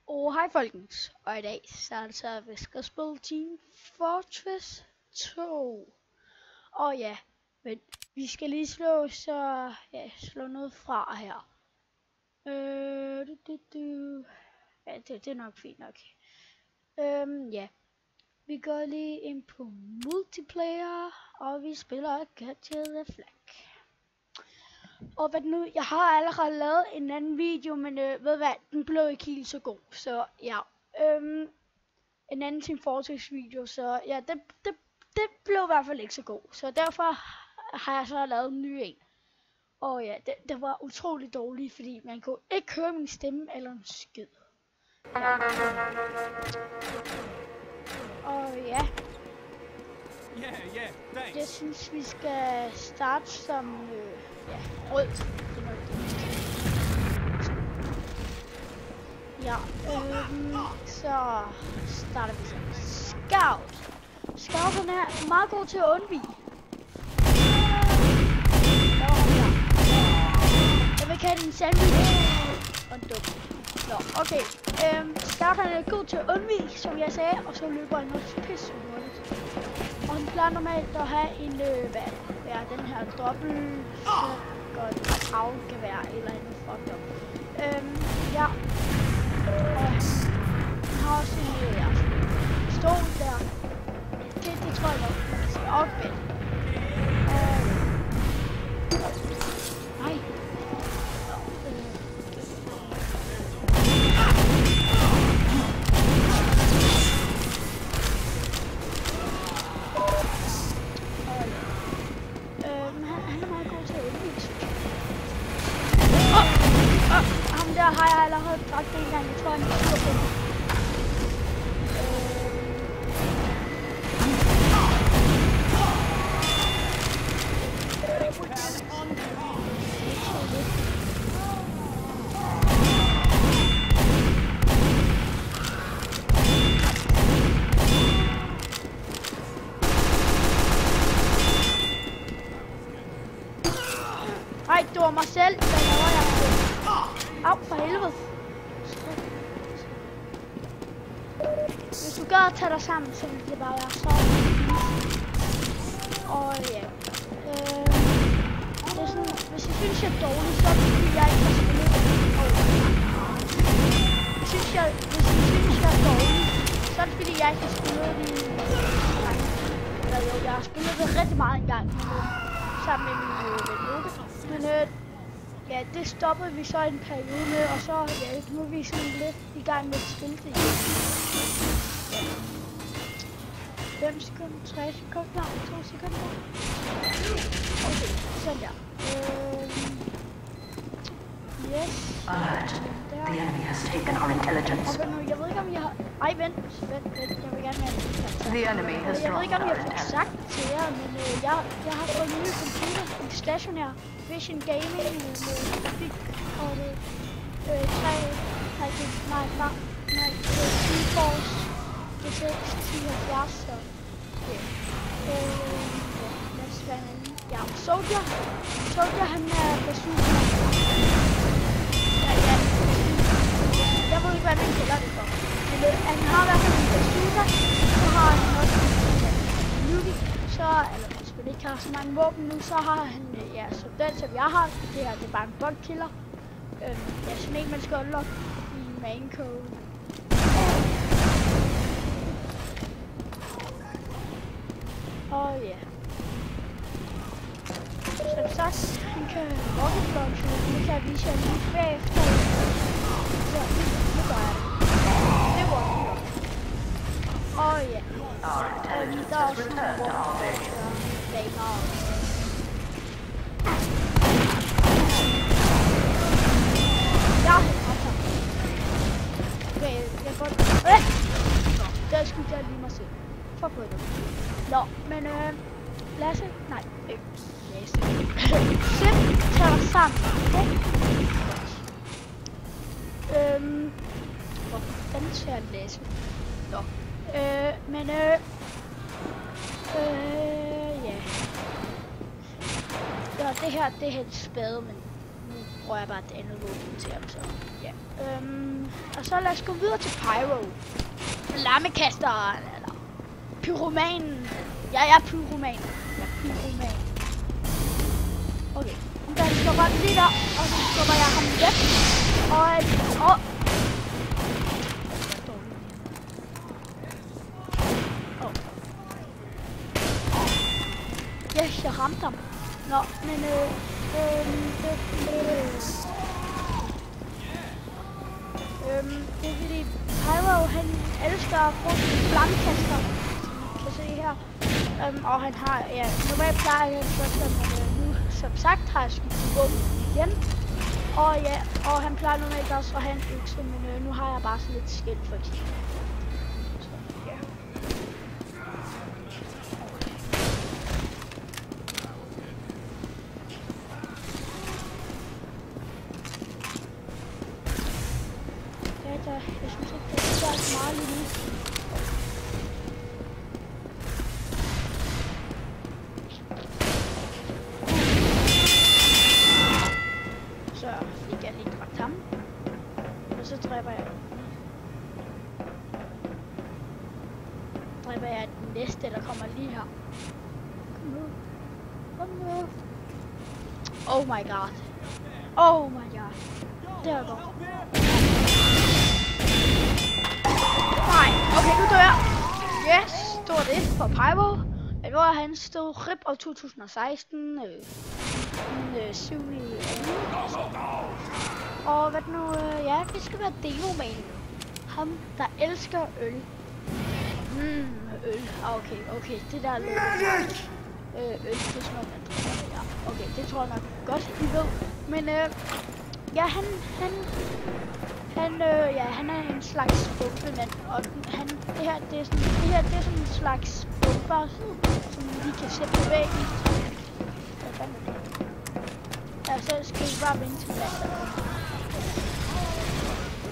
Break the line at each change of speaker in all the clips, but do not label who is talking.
Hej folkens, og i dag så er det så, vi skal spille Team Fortress 2. Og ja, men vi skal lige slå noget fra her. Ja, det er nok fint nok. Ja, vi går lige ind på multiplayer, og vi spiller Capture the Flag. Og hvad nu, jeg har allerede lavet en anden video, men ved hvad, den blev ikke helt så god. Så ja, en anden Team Fortress video, så ja, det blev i hvert fald ikke så god. Så derfor har jeg så lavet en ny en. Og ja, det var utrolig dårligt, fordi man kunne ikke høre min stemme eller en skid. Ja. Og ja, jeg synes vi skal starte som rød. Ja, så starter vi som scout. Scouten er meget god til at undvige. Jeg vil kalde den sandwich. Og en dum. Nå, okay. Scouten er god til at undvige, som jeg sagde, og så løber han også pisse hurtigt. Og han plejer normalt at have en, den her dobbelt godt havgevær eller andet fucked up. Ja. Og han har også en pistol der. Det tror jeg nok, man kan sige opbæt. Nej. Han er meget god til at udvise. Ham der har jeg allerede dræbt en gang, jeg tror han er sur på mig. Ej, det var mig selv, hvad laver jeg? Au, for helvede. Hvis du gad at tage dig sammen, så ville det bare være så. Og ja. Det er sådan, hvis I synes, jeg er dårlig, så er det fordi, jeg ikke har spillet det. Hvis I synes, jeg er dårlig, så er det fordi, jeg ikke har spillet det. Eller jo, jeg har spillet det rigtig meget engang. Sammen med min ven Luke. Men ja, det stoppede vi så en periode med, og så ja, nu er vi sådan lidt i gang med at spille det. Ja. 5 sekunder, 3 sekunder, 2 sekunder. Okay, sådan der. Yes.
The enemy has taken our intelligence.
Okay, nu, jeg ved ikke om jeg har... Ej, vent, jeg vil gerne have det.
The enemy has
Jeg ved ikke om
drawn
jeg
our
fik sagt det til jer, men jeg har fået en ny computer, en stationær Vision Gaming med grafik og det GeForce GTX 1070, så lad os være en anden. Ja, Soldier han er bazooka. Ja, jeg ved ikke hvad man kalder det for, men han har i hvert fald en bazooka, så har han også en Nuki, så eller hvis man ikke har så mange våben nu, så har han ja, så den som jeg har, det her det er bare en bug killer. Ja, sådan en man skal unlock i main code. Og ja. Som sagt, han kan rocket launch, det kan jeg vise jer lige bagefter. Så nu gør jeg det. Det var rocket. Og ja. Der er også nogle våben, længere. Ja, okay, jeg får det. Der skylder jeg lige mig selv. For på det. Nå, men Lasse, nej, Lasse. Sim, tager dig sammen, okay? Hvor fanden skal jeg læse? Nå, men ja. Ja, det her, det er et spade, men nu bruger jeg bare det andet våben til ham, så ja. Og så lad os gå videre til Pyro. Lammekasteren, eller pyromanen. Jeg er pyroman. Okay, der skubber den lige der, og så skubber jeg ham væk. Yes, jeg ramte ham. Nå, men det er fordi Pyro, han elsker at bruge sin flammekaster, som I kan se her. Og han har, ja, normalt plejer jeg at nu, som sagt, har jeg skudt våben igen. Og ja, og han plejer normalt også at have en økse, men nu har jeg bare sådan lidt skilt for det. Så, ja. Jeg synes ikke, det er så meget lige nu. Så fik jeg lige dræbt ham. Og så dræber jeg den næste, der kommer lige her. Kom nu. Oh my god. Oh my god. Der går. Nej, okay, nu dør jeg. Yes, det var det for Pyro. Det var hans stod RIP år 2016. 7. Og hvad nu, ja, vi skal være demoman. Ham, der elsker øl. Øl. Okay, det der er lidt. Øl, det er sådan noget, man drikker. Ja, okay, det tror jeg nok godt, I ved. Men ja, han er en slags bombemand, og det her er sådan en slags bomber, som vi kan sætte på væggen. Hvad fanden er det? Ja, så skal vi bare vente til plads.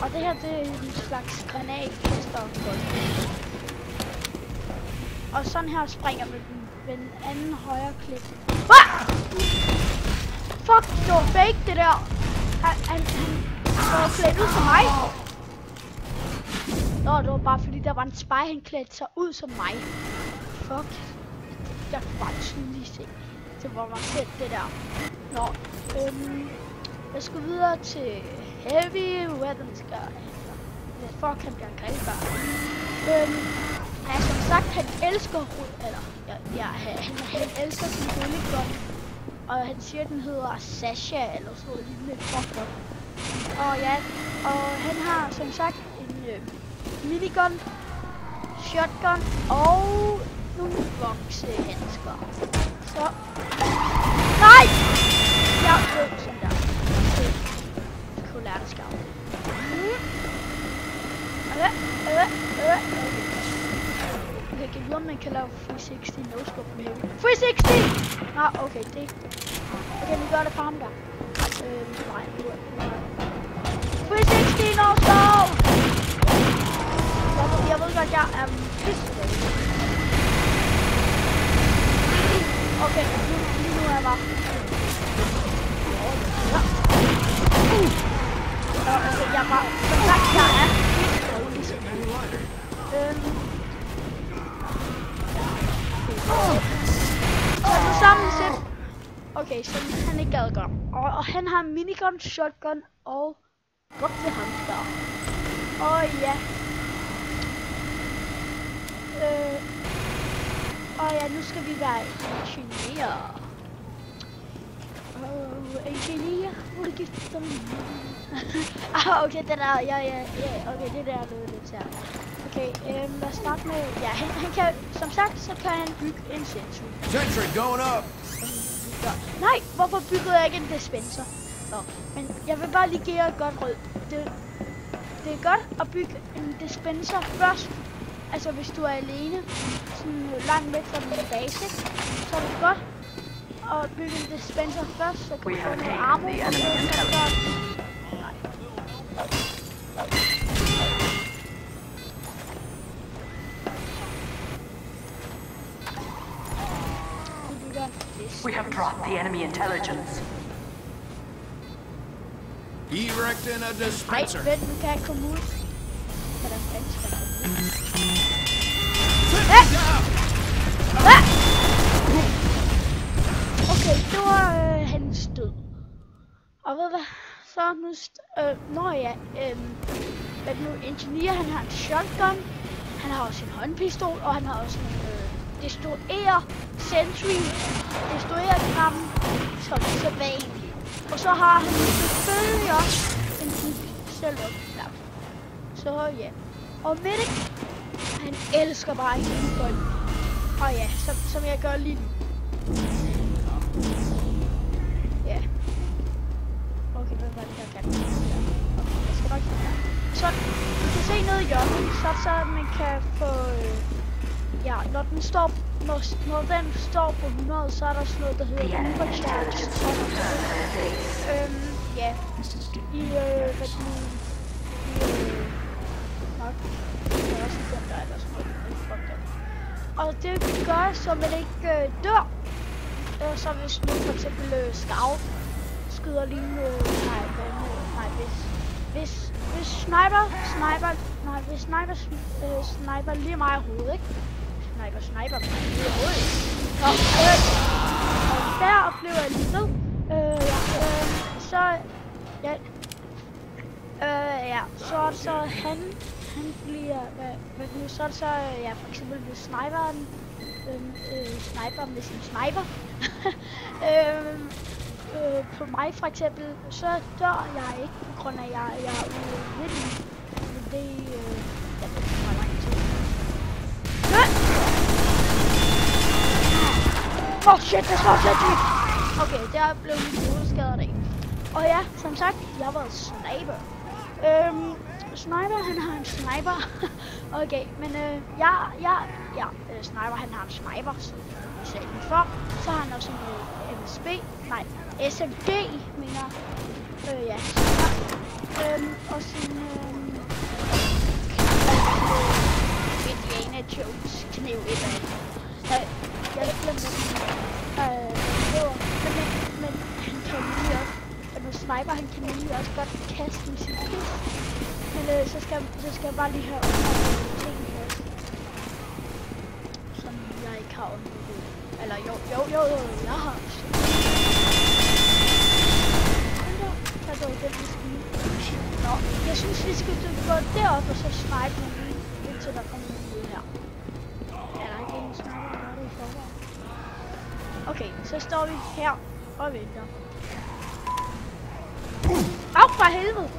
Og det her, det er en slags granatkaster. Og sådan her springer med den anden højre klik. Ah! Fuck, det var fake det der. Han var klædt ud som mig. Nå, det var bare fordi der var en spy, han klædte sig ud som mig. Fuck. Jeg kunne bare tydeligt se. Det var mig selv, det der. Nå, jeg skal videre til Heavy Weapons Guy. Fuck, han bliver grebet. Ja, som sagt, han elsker han elsker sin hooligan. Og han siger, den hedder Sasha, eller sådan noget lignende. Fuck up. Og ja, og han har som sagt en minigun, shotgun og nogle voksehandsker. Så... Nej! Jeg død sådan der. Det kunne lære det skav. Okay, kan vide, om man kan lave 360 no-scope med heavy. 360! Nå, okay, det... Okay, vi gør det for ham der. Nej, nu er det. 360 no-scope! Jeg ved godt, jeg er pissed. Okay, nu er jeg bare... Okay, jeg er bare... Som sagt, jeg er pissed dårlig. Så nu sammen sæt. Okay, så han ikke gad godt. Og han har minigun, shotgun og voksehamster. Og ja. Og ja, nu skal vi være ingeniør. Ingeniør? Hvor er det gift som? Okay, det der, ja, okay, det der er lidt her. Okay, lad os starte med, ja, han kan, som sagt, så kan han bygge en sensor.
Sentry going up!
Nej, hvorfor byggede jeg ikke en dispenser? Nå, men jeg vil bare lige give jer et godt råd. Det er godt at bygge en dispenser først. Altså hvis du er alene, sådan langt væk fra din base, så er det godt at bygge en dispenser først, så kan du få noget armor.
We have dropped the enemy intelligence.
Erecting a dispenser.
Ej, vent, nu kan jeg komme ud. Hvordan fanden skal jeg komme ud? Okay, det var hans død. Og ved hvad? Så nu... men nu Engineer, han har en shotgun. Han har også en håndpistol, og han har også en destruerer Sentry. Destruerer kampen, som sædvanligt. Og så har han selvfølgelig også en selvopklap. Så ja. Og Medic, han elsker bare hele bolden. Og ja, som jeg gør lige nu. Ja. Okay, hvad var det her kan? Okay, jeg skal nok så du kan se nede i hjørnet, så man kan få... ja, når den står på 100, så er der sådan noget, der hedder Overcharge. Ja. Hvad nu... nok. Det er også en der eller sådan noget. Og det gør, så man ikke dør. Så hvis nu for eksempel Scout skyder lige nu... Hvis sniper lige mig i hovedet, ikke? Sniper mig lige i hovedet. Og der blev jeg lige ved. Så han bliver, hvad nu, så ja, for eksempel hvis sniperen sniper med sin sniper. På mig for eksempel, så dør jeg ikke, på grund af at jeg er ude. Men det, jeg ved ikke, hvor lang tid. Oh shit, der slår Sentry! Okay, det er blevet lidt hovedskadet af. Og ja, som sagt, jeg har været sniper. Sniper, han har en sniper. Okay, men sniper, han har en sniper, som jeg sagde den før. Så har han også en SMG, mener ja. Og sådan Indiana Jones kniv et eller andet. Jeg glemte men han kan lige også, og nu sniper han kan lige også godt kaste med sin pist. Men så skal jeg bare lige have ting her, som jeg ikke har området. Eller jo, jeg har. Nå, jeg synes vi skal gå derop og så snipe nogle indtil der kommer nogle ud her. Ja, der er ikke en sniper, der gør det i forvejen. Okay, så står vi her og venter. Au, for helvede!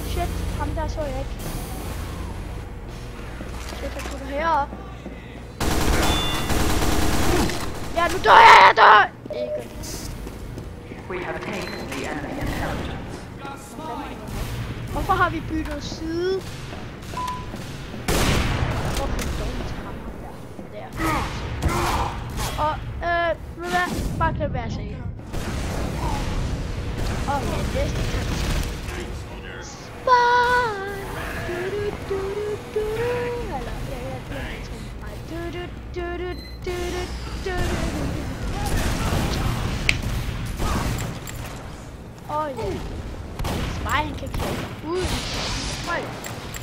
Shit, ham der så jeg ikke. Shit, jeg putter herop. Ja, nu dør jeg! Ikke.
We have taken the enemy intelligence.
Hvorfor har vi byttet side? Hvorfor dårligt til ham der? Og ved hvad? Bare glem hvad jeg siger. Okay, næste gang. Spy! Eller, jeg glemte ja. Spy, han kan klatre ud. Og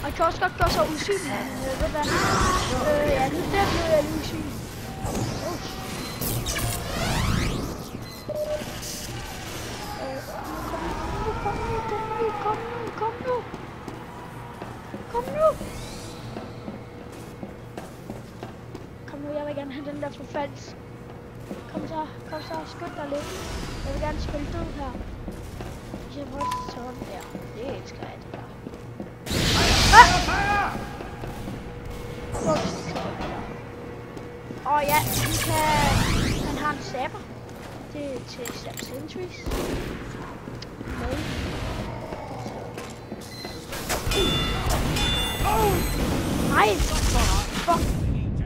han kan også godt gøre sig usynlig, men ved du hvad? Ja, nu der blev jeg lige usynlig. Kom nu, jeg vil gerne have den der forfalds. Kom så, skynd dig lidt. Jeg vil gerne spille død her. Jeg må også sådan der. Det elsker jeg, det der. Og ja, han har en sabber. Det er til Sap Sentries. Nej! Fuck!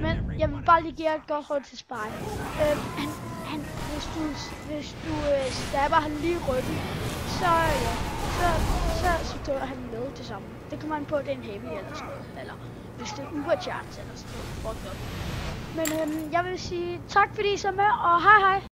Men jeg vil bare lige give et godt råd til Spy. Hvis du stabber han lige i ryggen, så dør han med det samme. Det kommer an på, at det er en heavy eller sådan noget. Eller hvis det er ubercharge eller sådan noget. Men jeg vil sige tak fordi I så med, og hej hej!